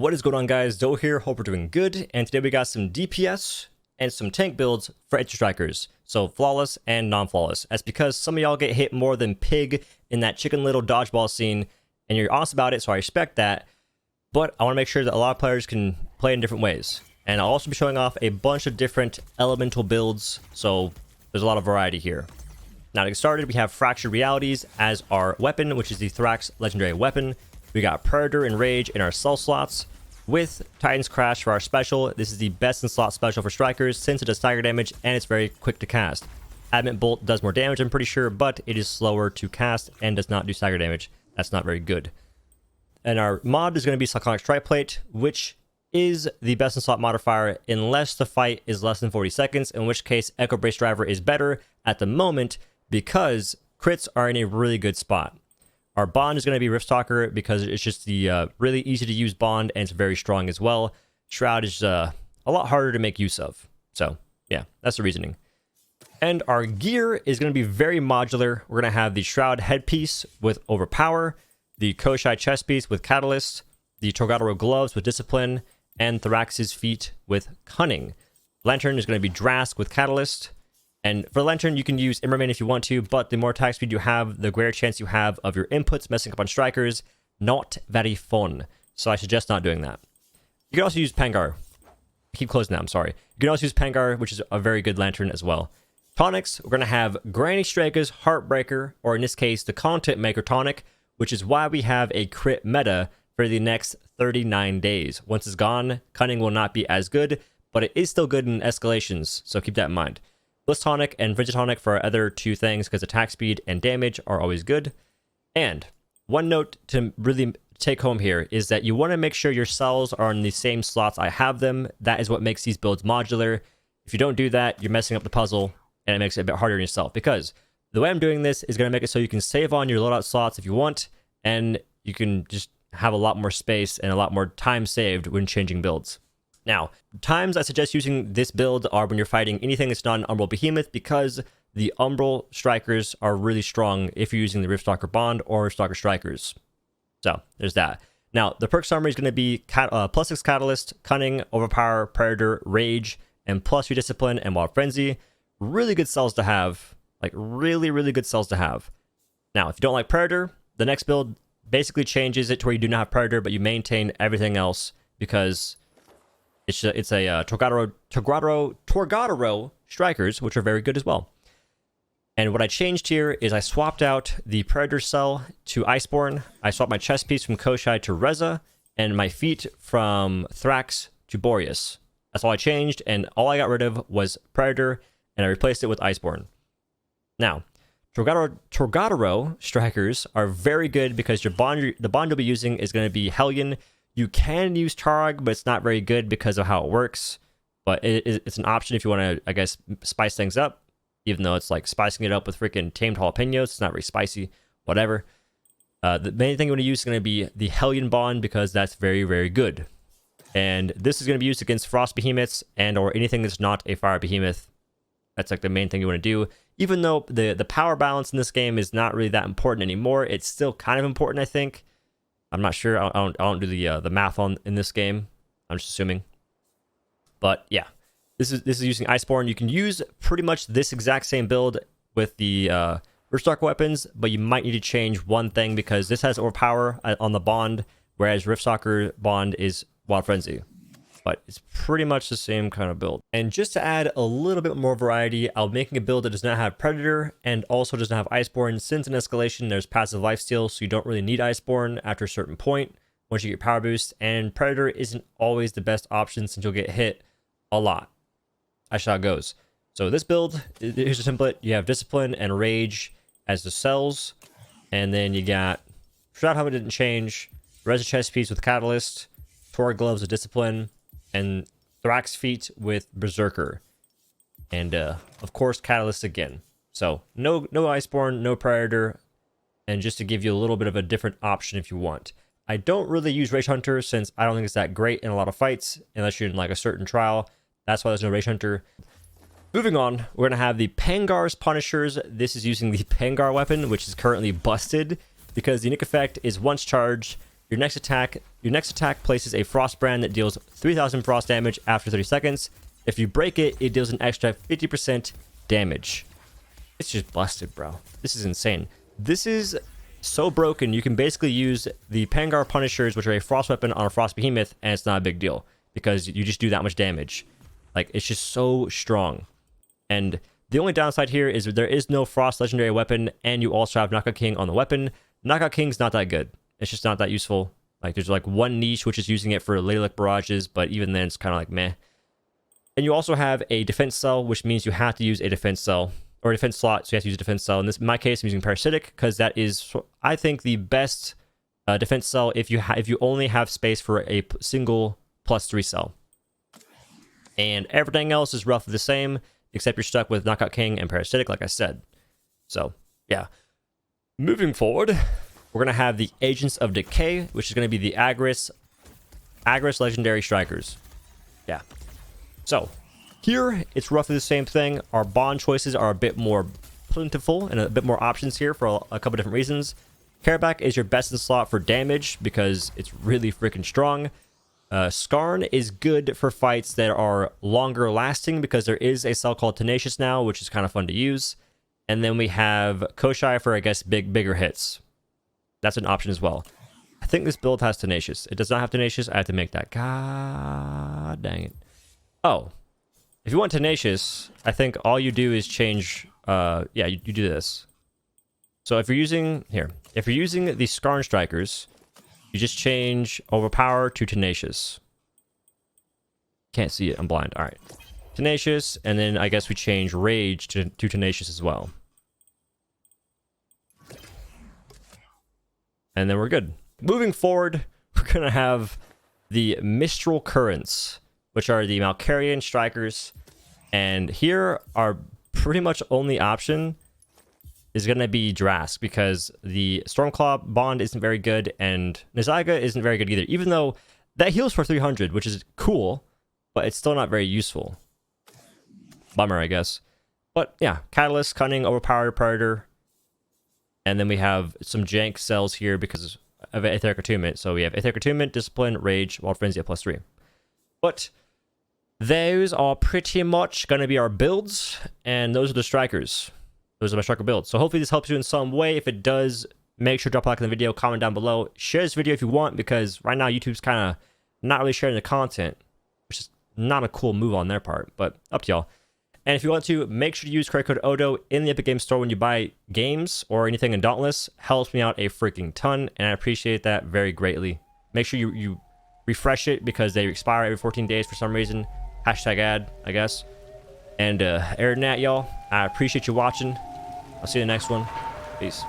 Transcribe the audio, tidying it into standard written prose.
What is going on, guys? Doe here, hope we're doing good, and today we got some DPS and some tank builds for Aether Strikers, so flawless and non-flawless. That's because some of y'all get hit more than pig in that Chicken Little dodgeball scene, and you're honest about it, so I respect that, but I want to make sure that a lot of players can play in different ways. And I'll also be showing off a bunch of different elemental builds, so there's a lot of variety here. Now to get started, we have Fractured Realities as our weapon, which is the Thrax legendary weapon. We got Predator and Rage in our cell slots, with Titan's Crash for our special. This is the best in slot special for Strikers since it does stagger damage and it's very quick to cast. Adamant Bolt does more damage, I'm pretty sure, but it is slower to cast and does not do stagger damage. That's not very good. And our mod is going to be Malkarion Striker, which is the best in slot modifier unless the fight is less than 40 seconds, in which case Echo Brace Driver is better at the moment because crits are in a really good spot. Our bond is going to be Riftstalker because it's just the really easy to use bond and it's very strong as well. Shroud is a lot harder to make use of. So yeah, that's the reasoning. And our gear is going to be very modular. We're going to have the Shroud headpiece with Overpower, the Koshai chest piece with Catalyst, the Torgadoro gloves with Discipline, and Thrax's feet with Cunning. Lantern is going to be Drask with Catalyst. And for Lantern, you can use Immerman if you want to, but the more attack speed you have, the greater chance you have of your inputs messing up on Strikers. Not very fun. So I suggest not doing that. You can also use Pangar. Keep closing that, I'm sorry. You can also use Pangar, which is a very good Lantern as well. Tonics, we're going to have Granny Srega's Heartbreaker, or in this case, the Content Maker Tonic, which is why we have a crit meta for the next 39 days. Once it's gone, Cunning will not be as good, but it is still good in escalations, so keep that in mind. Bliss Tonic and Frigid Tonic for our other two things because attack speed and damage are always good. And one note to really take home here is that you want to make sure your cells are in the same slots I have them. That is what makes these builds modular. If you don't do that, you're messing up the puzzle and it makes it a bit harder on yourself, because the way I'm doing this is going to make it so you can save on your loadout slots if you want, and you can just have a lot more space and a lot more time saved when changing builds. Now, times I suggest using this build are when you're fighting anything that's not an Umbral Behemoth, because the Umbral Strikers are really strong if you're using the Riftstalker Bond or Riftstalker Strikers. So, there's that. Now, the perk summary is going to be +6 Catalyst, Cunning, Overpower, Predator, Rage, and +3 Discipline and Wild Frenzy. Really good cells to have. Like, really, really good cells to have. Now, if you don't like Predator, the next build basically changes it to where you do not have Predator, but you maintain everything else, because it's a Torgadoro Strikers, which are very good as well. And what I changed here is I swapped out the Predator cell to Iceborne. I swapped my chest piece from Koshai to Reza, and my feet from Thrax to Boreas. That's all I changed, and all I got rid of was Predator, and I replaced it with Iceborne. Now, Torgadoro Strikers are very good because the bond you'll be using is going to be Hellion. You can use Targ, but it's not very good because of how it works. But it's an option if you want to, I guess, spice things up. Even though it's like spicing it up with freaking tamed jalapenos. It's not very spicy. Whatever. The main thing you want to use is going to be the Hellion Bond, because that's very, very good. And this is going to be used against Frost Behemoths and or anything that's not a Fire Behemoth. That's like the main thing you want to do. Even though the power balance in this game is not really that important anymore, it's still kind of important, I think. I'm not sure. I don't do the math in this game. I'm just assuming. But yeah, this is using Iceborne. You can use pretty much this exact same build with the Riftstalker weapons, but you might need to change one thing, because this has Overpower on the bond, whereas Riftstalker bond is Wild Frenzy. But it's pretty much the same kind of build. And just to add a little bit more variety, I'm making a build that does not have Predator and also does not have Iceborne. Since in escalation, there's passive lifesteal, so you don't really need Iceborne after a certain point once you get power boost. And Predator isn't always the best option since you'll get hit a lot. That's how it goes. So this build, here's the template. You have Discipline and Rage as the cells. And then you got Shroud Helmet didn't change, Reza chest piece with Catalyst, Tor gloves with Discipline, and Thrax feet with Berserker. And of course Catalyst again. So no Iceborne, no Predator, and just to give you a little bit of a different option if you want. I don't really use Rage Hunter since I don't think it's that great in a lot of fights unless you're in like a certain trial. That's why there's no Rage Hunter. Moving on, we're going to have the Pangar's Punishers. This is using the Pangar weapon, which is currently busted because the unique effect is once charged, your next attack places a frost brand that deals 3000 frost damage after 30 seconds. If you break it, it deals an extra 50% damage. It's just busted, bro. This is insane. This is so broken, you can basically use the Pangar Punishers, which are a frost weapon, on a frost behemoth, and it's not a big deal because you just do that much damage. Like, it's just so strong. And the only downside here is there is no frost legendary weapon, and you also have Knockout King on the weapon. Knockout King's not that good. It's just not that useful. Like, there's like one niche which is using it for Leylik barrages, but even then it's kind of like meh. And you also have a defense cell, which means you have to use a defense cell or a defense slot, so you have to use a defense cell. In my case, I'm using Parasitic because that is, I think, the best defense cell if you only have space for a single +3 cell. And everything else is roughly the same, except you're stuck with Knockout King and Parasitic, like I said. So, yeah. Moving forward, we're going to have the Agents of Decay, which is going to be the Agarus Legendary Strikers. Yeah. So, here, it's roughly the same thing. Our bond choices are a bit more plentiful and a bit more options here for a couple different reasons. Careback is your best in slot for damage because it's really freaking strong. Skarn is good for fights that are longer lasting because there is a cell called Tenacious now, which is kind of fun to use. And then we have Koshai for, I guess, bigger hits. That's an option as well. I think this build has Tenacious. It does not have Tenacious. I have to make that. God dang it. Oh. If you want Tenacious, I think all you do is change, yeah, you do this. So if you're using, if you're using the Skarn Strikers, you just change Overpower to Tenacious. Can't see it, I'm blind. All right. Tenacious, and then I guess we change Rage to Tenacious as well. And then we're good. Moving forward, we're going to have the Mistral Currents, which are the Malkarion Strikers. And here, our pretty much only option is going to be Drask, because the Stormclaw bond isn't very good, and Nizaga isn't very good either, even though that heals for 300, which is cool, but it's still not very useful. Bummer, I guess. But yeah, Catalyst, Cunning, Overpowered, Predator. And then we have some jank cells here because of Aetheric Attunement. So we have Aetheric Attunement, Discipline, Rage, Wild Frenzy at +3. But those are pretty much going to be our builds, and those are the Strikers. Those are my Striker builds. So hopefully this helps you in some way. If it does, make sure to drop a like on the video, comment down below. Share this video if you want, because right now YouTube's kind of not really sharing the content, which is not a cool move on their part, but up to y'all. And if you want to, make sure to use credit code OhDough in the Epic Games Store when you buy games or anything in Dauntless. Helps me out a freaking ton, and I appreciate that very greatly. Make sure you refresh it because they expire every 14 days for some reason. #ad, I guess. And other than that, y'all, I appreciate you watching. I'll see you in the next one. Peace.